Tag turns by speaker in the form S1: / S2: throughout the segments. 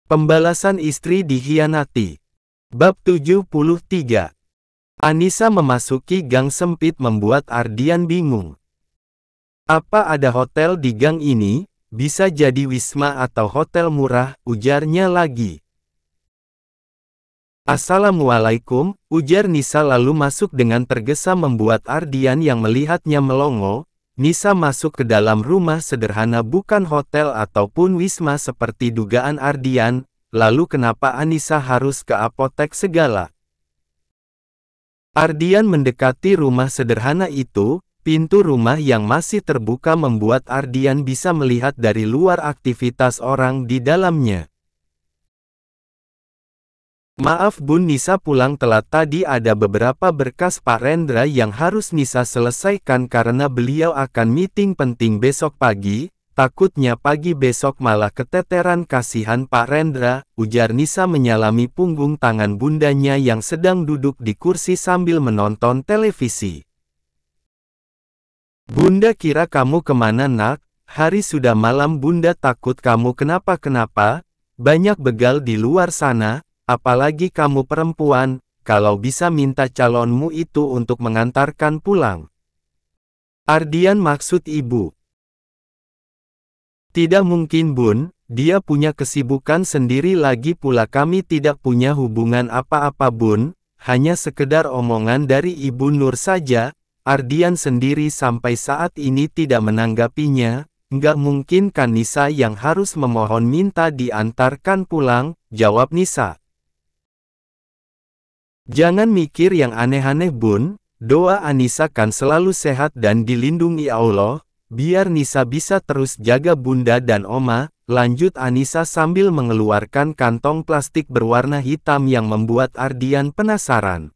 S1: Pembalasan istri dikhianati. Bab 73. Anissa memasuki gang sempit membuat Ardian bingung. Apa ada hotel di gang ini? Bisa jadi wisma atau hotel murah, ujarnya lagi. Assalamualaikum, ujar Nisa lalu masuk dengan tergesa membuat Ardian yang melihatnya melongo. Nisa masuk ke dalam rumah sederhana bukan hotel ataupun wisma seperti dugaan Ardian, lalu kenapa Anissa harus ke apotek segala? Ardian mendekati rumah sederhana itu, pintu rumah yang masih terbuka membuat Ardian bisa melihat dari luar aktivitas orang di dalamnya. Maaf Bun, Nisa pulang telat tadi, ada beberapa berkas Pak Rendra yang harus Nisa selesaikan karena beliau akan meeting penting besok pagi, takutnya pagi besok malah keteteran. Kasihan Pak Rendra, ujar Nisa menyalami punggung tangan bundanya yang sedang duduk di kursi sambil menonton televisi. Bunda kira kamu kemana nak? Hari sudah malam, Bunda takut kamu kenapa-kenapa, banyak begal di luar sana. Apalagi kamu perempuan, kalau bisa minta calonmu itu untuk mengantarkan pulang. Ardian maksud ibu. Tidak mungkin Bun, dia punya kesibukan sendiri, lagi pula kami tidak punya hubungan apa-apa Bun, hanya sekedar omongan dari Ibu Nur saja. Ardian sendiri sampai saat ini tidak menanggapinya. Nggak mungkin kan Nisa yang harus memohon minta diantarkan pulang, jawab Nisa. Jangan mikir yang aneh-aneh Bun, doa Anissa kan selalu sehat dan dilindungi Allah, biar Nisa bisa terus jaga Bunda dan Oma, lanjut Anissa sambil mengeluarkan kantong plastik berwarna hitam yang membuat Ardian penasaran.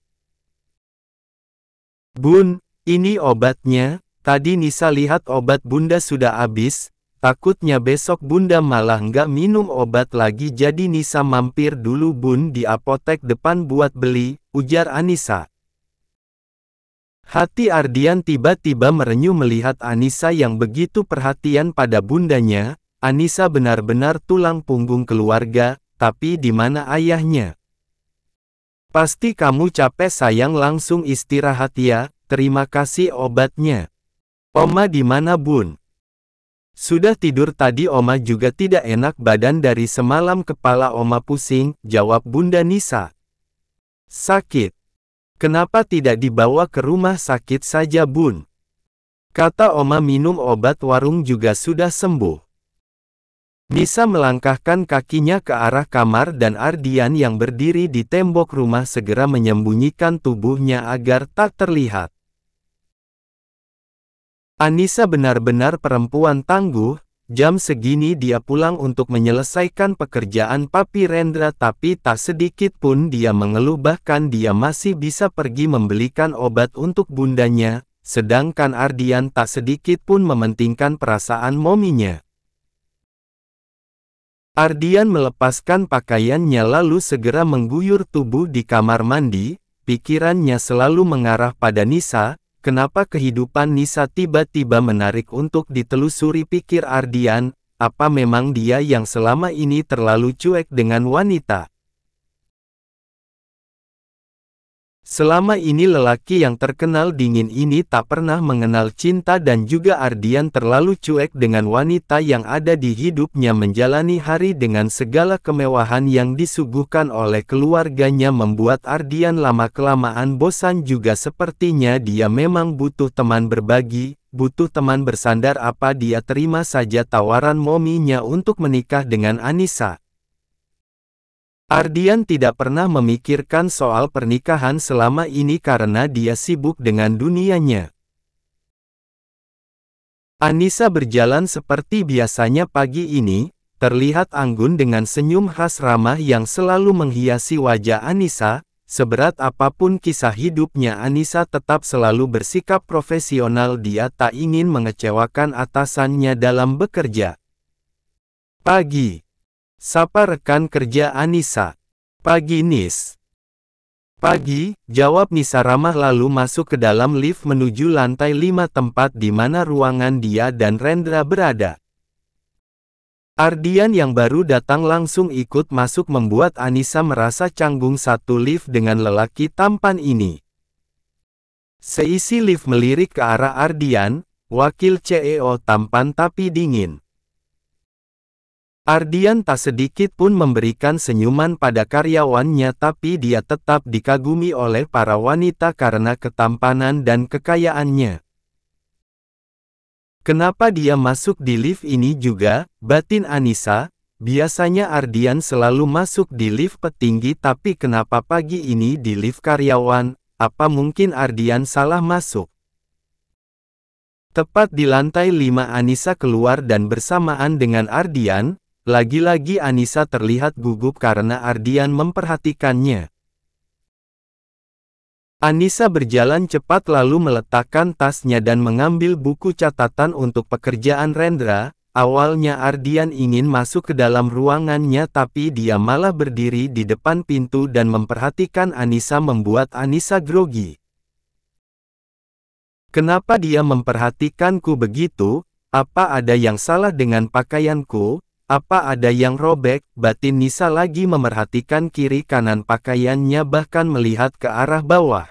S1: Bun, ini obatnya, tadi Nisa lihat obat Bunda sudah habis. Takutnya besok Bunda malah nggak minum obat lagi, jadi Nisa mampir dulu Bun di apotek depan buat beli, ujar Anissa. Hati Ardian tiba-tiba merenyuh melihat Anissa yang begitu perhatian pada bundanya. Anissa benar-benar tulang punggung keluarga, tapi di mana ayahnya? Pasti kamu capek sayang, langsung istirahat ya, terima kasih obatnya. Oma di mana Bun? Sudah tidur tadi, Oma juga tidak enak badan dari semalam, kepala Oma pusing, jawab Bunda Nisa. Sakit? Kenapa tidak dibawa ke rumah sakit saja Bun? Kata Oma minum obat warung juga sudah sembuh. Nisa melangkahkan kakinya ke arah kamar dan Ardian yang berdiri di tembok rumah segera menyembunyikan tubuhnya agar tak terlihat. Anissa benar-benar perempuan tangguh, jam segini dia pulang untuk menyelesaikan pekerjaan Papi Rendra, tapi tak sedikit pun dia mengeluh, bahkan dia masih bisa pergi membelikan obat untuk bundanya, sedangkan Ardian tak sedikit pun mementingkan perasaan mominya. Ardian melepaskan pakaiannya lalu segera mengguyur tubuh di kamar mandi, pikirannya selalu mengarah pada Nisa. Kenapa kehidupan Nisa tiba-tiba menarik untuk ditelusuri, pikir Ardian, apa memang dia yang selama ini terlalu cuek dengan wanita? Selama ini lelaki yang terkenal dingin ini tak pernah mengenal cinta, dan juga Ardian terlalu cuek dengan wanita yang ada di hidupnya, menjalani hari dengan segala kemewahan yang disuguhkan oleh keluarganya membuat Ardian lama-kelamaan bosan juga. Sepertinya dia memang butuh teman berbagi, butuh teman bersandar. Apa dia terima saja tawaran mominya untuk menikah dengan Anissa? Ardian tidak pernah memikirkan soal pernikahan selama ini karena dia sibuk dengan dunianya. Anissa berjalan seperti biasanya pagi ini, terlihat anggun dengan senyum khas ramah yang selalu menghiasi wajah Anissa. Seberat apapun kisah hidupnya, Anissa tetap selalu bersikap profesional, dia tak ingin mengecewakan atasannya dalam bekerja. Pagi. Sapa rekan kerja Anissa. Pagi Nis. Pagi, jawab Nisa ramah lalu masuk ke dalam lift menuju lantai 5 tempat di mana ruangan dia dan Rendra berada. Ardian yang baru datang langsung ikut masuk membuat Anissa merasa canggung satu lift dengan lelaki tampan ini. Seisi lift melirik ke arah Ardian, wakil CEO tampan tapi dingin. Ardian tak sedikit pun memberikan senyuman pada karyawannya tapi dia tetap dikagumi oleh para wanita karena ketampanan dan kekayaannya. Kenapa dia masuk di lift ini juga, batin Anissa? Biasanya Ardian selalu masuk di lift petinggi tapi kenapa pagi ini di lift karyawan? Apa mungkin Ardian salah masuk? Tepat di lantai 5 Anissa keluar dan bersamaan dengan Ardian, lagi-lagi Anissa terlihat gugup karena Ardian memperhatikannya. Anissa berjalan cepat lalu meletakkan tasnya dan mengambil buku catatan untuk pekerjaan Rendra. Awalnya Ardian ingin masuk ke dalam ruangannya tapi dia malah berdiri di depan pintu dan memperhatikan Anissa membuat Anissa grogi. Kenapa dia memperhatikanku begitu? Apa ada yang salah dengan pakaianku? Apa ada yang robek? Batin Nisa lagi memerhatikan kiri kanan pakaiannya bahkan melihat ke arah bawah.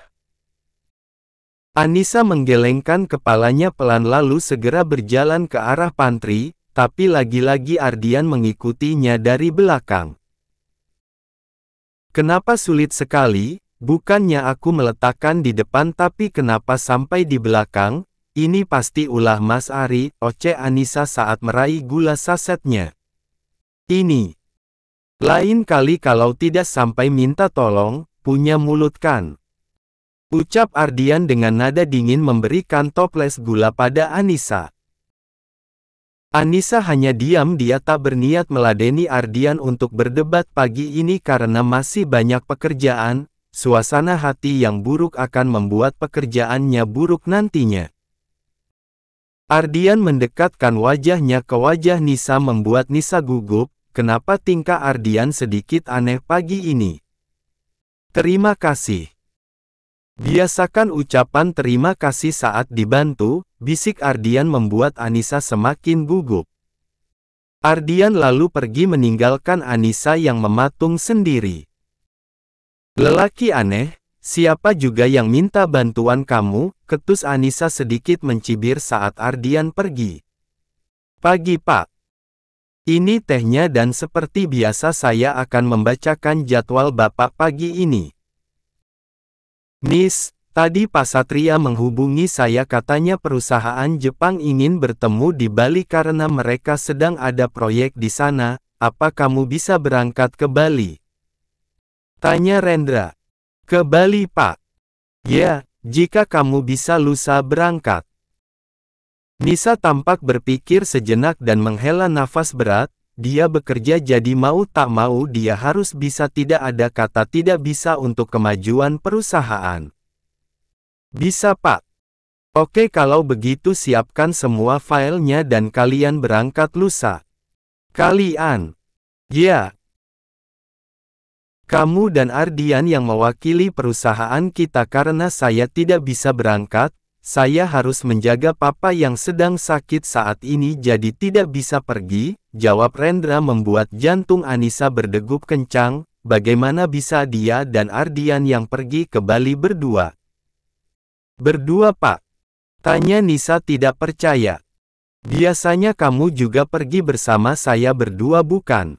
S1: Anissa menggelengkan kepalanya pelan lalu segera berjalan ke arah pantry, tapi lagi-lagi Ardian mengikutinya dari belakang. Kenapa sulit sekali? Bukannya aku meletakkan di depan tapi kenapa sampai di belakang? Ini pasti ulah Mas Ari, oceh Anissa saat meraih gula sasetnya. Ini. Lain kali kalau tidak sampai minta tolong, punya mulut kan? Ucap Ardian dengan nada dingin memberikan toples gula pada Anissa. Anissa hanya diam, dia tak berniat meladeni Ardian untuk berdebat pagi ini karena masih banyak pekerjaan, suasana hati yang buruk akan membuat pekerjaannya buruk nantinya. Ardian mendekatkan wajahnya ke wajah Nisa membuat Nisa gugup. Kenapa tingkah Ardian sedikit aneh pagi ini? Terima kasih. Biasakan ucapan terima kasih saat dibantu, bisik Ardian membuat Anissa semakin gugup. Ardian lalu pergi meninggalkan Anissa yang mematung sendiri. Lelaki aneh, siapa juga yang minta bantuan kamu? Ketus Anissa sedikit mencibir saat Ardian pergi. Pagi Pak. Ini tehnya dan seperti biasa saya akan membacakan jadwal Bapak pagi ini. Miss, tadi Pak Satria menghubungi saya katanya perusahaan Jepang ingin bertemu di Bali karena mereka sedang ada proyek di sana, apa kamu bisa berangkat ke Bali? Tanya Rendra. Ke Bali Pak? Ya, jika kamu bisa lusa berangkat. Nisa tampak berpikir sejenak dan menghela nafas berat, dia bekerja jadi mau tak mau dia harus bisa tidak ada kata tidak bisa untuk kemajuan perusahaan. Bisa Pak. Oke kalau begitu siapkan semua filenya dan kalian berangkat lusa. Kalian? Ya. Kamu dan Ardian yang mewakili perusahaan kita karena saya tidak bisa berangkat. Saya harus menjaga papa yang sedang sakit saat ini jadi tidak bisa pergi, jawab Rendra membuat jantung Anissa berdegup kencang, bagaimana bisa dia dan Ardian yang pergi ke Bali berdua? Berdua Pak? Tanya Nisa tidak percaya. Biasanya kamu juga pergi bersama saya berdua bukan?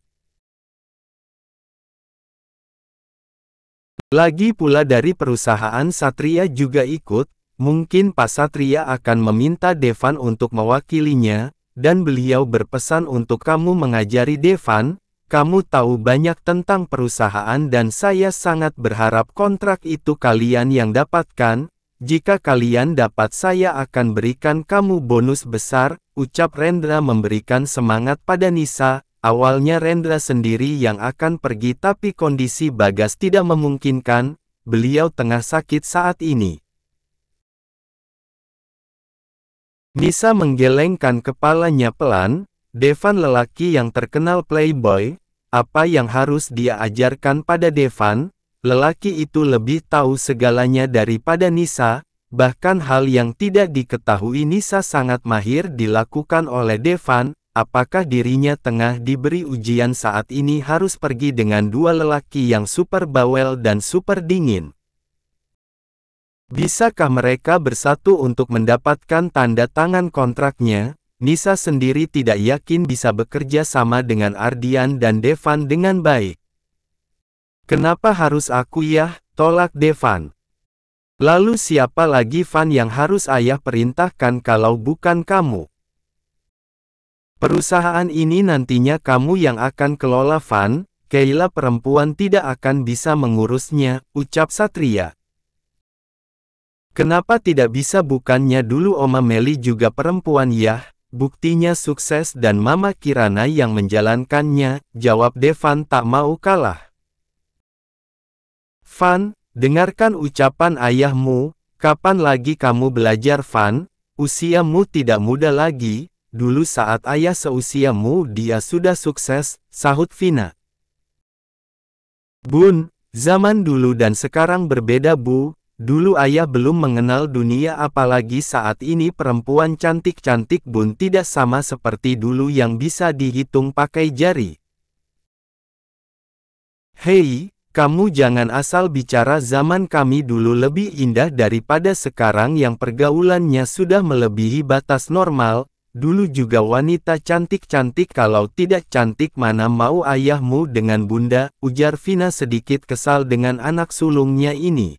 S1: Lagi pula dari perusahaan Satria juga ikut. Mungkin Pak Satria akan meminta Devan untuk mewakilinya, dan beliau berpesan untuk kamu mengajari Devan, kamu tahu banyak tentang perusahaan dan saya sangat berharap kontrak itu kalian yang dapatkan, jika kalian dapat saya akan berikan kamu bonus besar, ucap Rendra memberikan semangat pada Nisa. Awalnya Rendra sendiri yang akan pergi tapi kondisi Bagas tidak memungkinkan, beliau tengah sakit saat ini. Nisa menggelengkan kepalanya pelan, Devan lelaki yang terkenal playboy, apa yang harus dia ajarkan pada Devan? Lelaki itu lebih tahu segalanya daripada Nisa, bahkan hal yang tidak diketahui Nisa sangat mahir dilakukan oleh Devan, apakah dirinya tengah diberi ujian saat ini harus pergi dengan dua lelaki yang super bawel dan super dingin? Bisakah mereka bersatu untuk mendapatkan tanda tangan kontraknya? Nisa sendiri tidak yakin bisa bekerja sama dengan Ardian dan Devan dengan baik. Kenapa harus aku ya? Tolak Devan. Lalu siapa lagi Van yang harus ayah perintahkan kalau bukan kamu? Perusahaan ini nantinya kamu yang akan kelola Van, Kayla perempuan tidak akan bisa mengurusnya, ucap Satria. Kenapa tidak bisa bukannya dulu Oma Meli juga perempuan ya, buktinya sukses dan Mama Kirana yang menjalankannya, jawab Devan tak mau kalah. Van, dengarkan ucapan ayahmu, kapan lagi kamu belajar Van, usiamu tidak muda lagi. Dulu saat ayah seusiamu dia sudah sukses, sahut Vina. Bun, zaman dulu dan sekarang berbeda Bu, dulu ayah belum mengenal dunia apalagi saat ini perempuan cantik-cantik Bun tidak sama seperti dulu yang bisa dihitung pakai jari. Hei, kamu jangan asal bicara zaman kami dulu lebih indah daripada sekarang yang pergaulannya sudah melebihi batas normal. Dulu juga wanita cantik-cantik kalau tidak cantik mana mau ayahmu dengan bunda, ujar Vina sedikit kesal dengan anak sulungnya ini.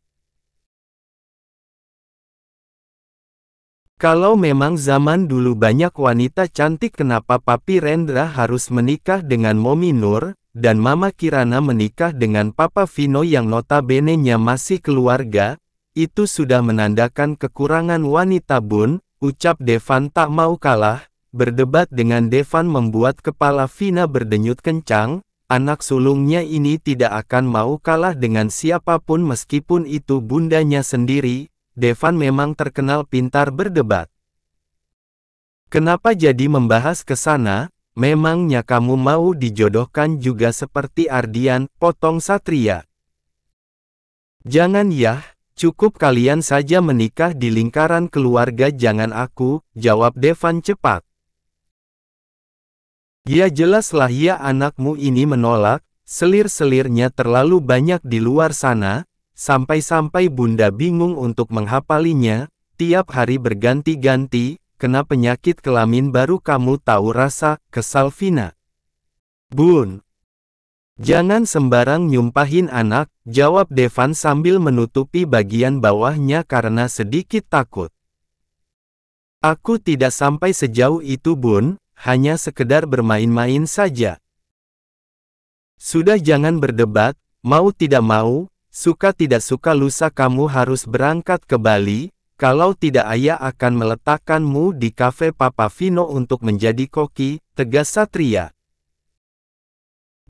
S1: Kalau memang zaman dulu banyak wanita cantik kenapa Papi Rendra harus menikah dengan Momi Nur, dan Mama Kirana menikah dengan Papa Vino yang notabene-nya masih keluarga, itu sudah menandakan kekurangan wanita Bun. Ucap Devan tak mau kalah, berdebat dengan Devan membuat kepala Vina berdenyut kencang, anak sulungnya ini tidak akan mau kalah dengan siapapun meskipun itu bundanya sendiri, Devan memang terkenal pintar berdebat. Kenapa jadi membahas ke sana? Memangnya kamu mau dijodohkan juga seperti Ardian, potong Satria. Jangan ya. Cukup kalian saja menikah di lingkaran keluarga jangan aku, jawab Devan cepat. Ya jelaslah ya anakmu ini menolak, selir-selirnya terlalu banyak di luar sana, sampai-sampai bunda bingung untuk menghafalinya, tiap hari berganti-ganti, kena penyakit kelamin baru kamu tahu rasa, kesal Vina. Bun. Jangan sembarang nyumpahin anak, jawab Devan sambil menutupi bagian bawahnya karena sedikit takut. Aku tidak sampai sejauh itu Bun, hanya sekedar bermain-main saja. Sudah jangan berdebat, mau tidak mau, suka tidak suka lusa kamu harus berangkat ke Bali, kalau tidak ayah akan meletakkanmu di kafe Papa Vino untuk menjadi koki, tegas Satria.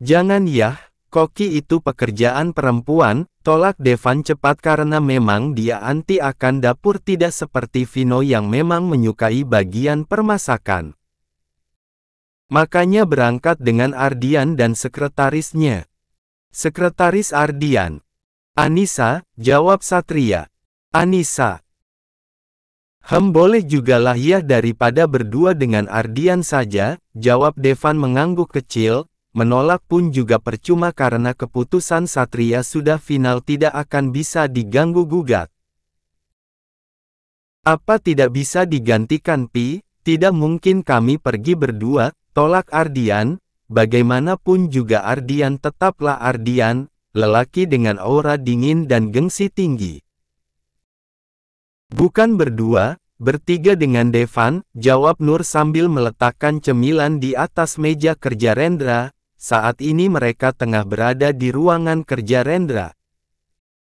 S1: Jangan ya, koki itu pekerjaan perempuan, tolak Devan cepat karena memang dia anti akan dapur tidak seperti Vino yang memang menyukai bagian permasakan. Makanya berangkat dengan Ardian dan sekretarisnya. Sekretaris Ardian. Anissa, jawab Satria. Anissa. Boleh juga lah ya daripada berdua dengan Ardian saja, jawab Devan mengangguk kecil. Menolak pun juga percuma karena keputusan Satria sudah final tidak akan bisa diganggu-gugat. Apa tidak bisa digantikan Pi? Tidak mungkin kami pergi berdua, tolak Ardian, bagaimanapun juga Ardian tetaplah Ardian, lelaki dengan aura dingin dan gengsi tinggi. Bukan berdua, bertiga dengan Devan, jawab Nur sambil meletakkan cemilan di atas meja kerja Rendra. Saat ini mereka tengah berada di ruangan kerja Rendra.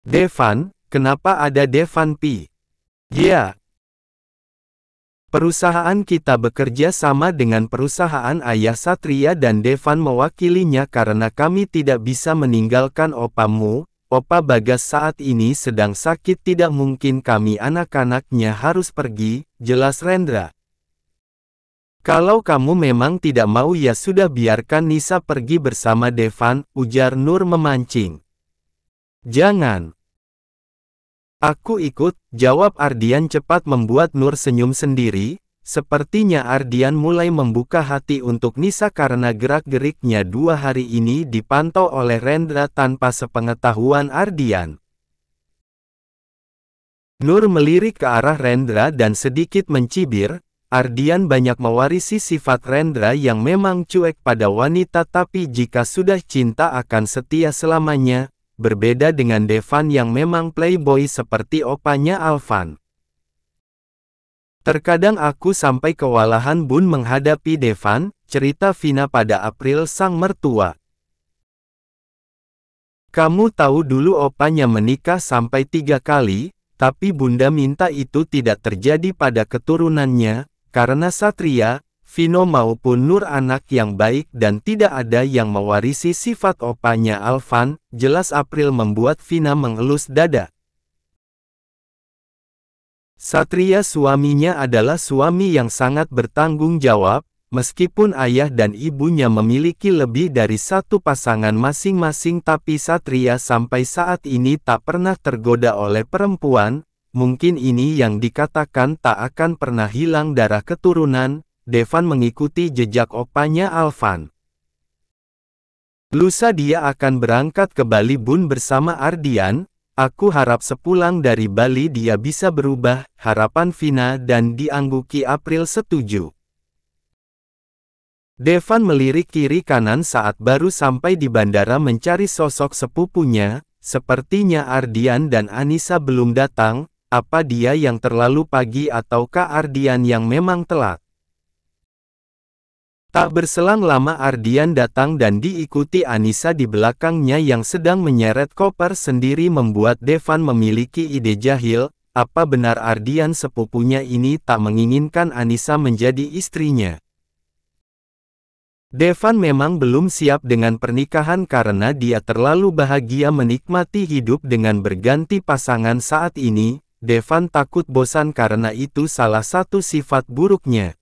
S1: Devan, kenapa ada Devan Pi? Ya. Perusahaan kita bekerja sama dengan perusahaan ayah Satria dan Devan mewakilinya karena kami tidak bisa meninggalkan opamu. Opa Bagas saat ini sedang sakit tidak mungkin kami anak-anaknya harus pergi, jelas Rendra. Kalau kamu memang tidak mau ya sudah biarkan Nisa pergi bersama Devan, ujar Nur memancing. Jangan. Aku ikut, jawab Ardian cepat membuat Nur senyum sendiri, Sepertinya Ardian mulai membuka hati untuk Nisa karena gerak-geriknya 2 hari ini dipantau oleh Rendra tanpa sepengetahuan Ardian. Nur melirik ke arah Rendra dan sedikit mencibir. Ardian banyak mewarisi sifat Rendra yang memang cuek pada wanita, tapi jika sudah cinta akan setia selamanya, berbeda dengan Devan yang memang playboy seperti opanya Alvan. Terkadang aku sampai kewalahan Bun menghadapi Devan, cerita Vina pada April sang mertua. Kamu tahu dulu opanya menikah sampai 3 kali, tapi Bunda minta itu tidak terjadi pada keturunannya, karena Satria, Vino maupun Nur anak yang baik dan tidak ada yang mewarisi sifat opanya Alvan. Jelas April membuat Vina mengelus dada. Satria suaminya adalah suami yang sangat bertanggung jawab, meskipun ayah dan ibunya memiliki lebih dari 1 pasangan masing-masing, tapi Satria sampai saat ini tak pernah tergoda oleh perempuan. Mungkin ini yang dikatakan tak akan pernah hilang darah keturunan. Devan mengikuti jejak opanya Alvan. Lusa dia akan berangkat ke Bali Bun bersama Ardian. Aku harap sepulang dari Bali dia bisa berubah, harapan Vina dan diangguki April setuju. Devan melirik kiri kanan saat baru sampai di bandara mencari sosok sepupunya. Sepertinya Ardian dan Anissa belum datang. Apa dia yang terlalu pagi ataukah Ardian yang memang telat? Tak berselang lama Ardian datang dan diikuti Anissa di belakangnya yang sedang menyeret koper sendiri, membuat Devan memiliki ide jahil. Apa benar Ardian sepupunya ini tak menginginkan Anissa menjadi istrinya? Devan memang belum siap dengan pernikahan karena dia terlalu bahagia menikmati hidup dengan berganti pasangan saat ini. Devan takut bosan karena itu salah satu sifat buruknya.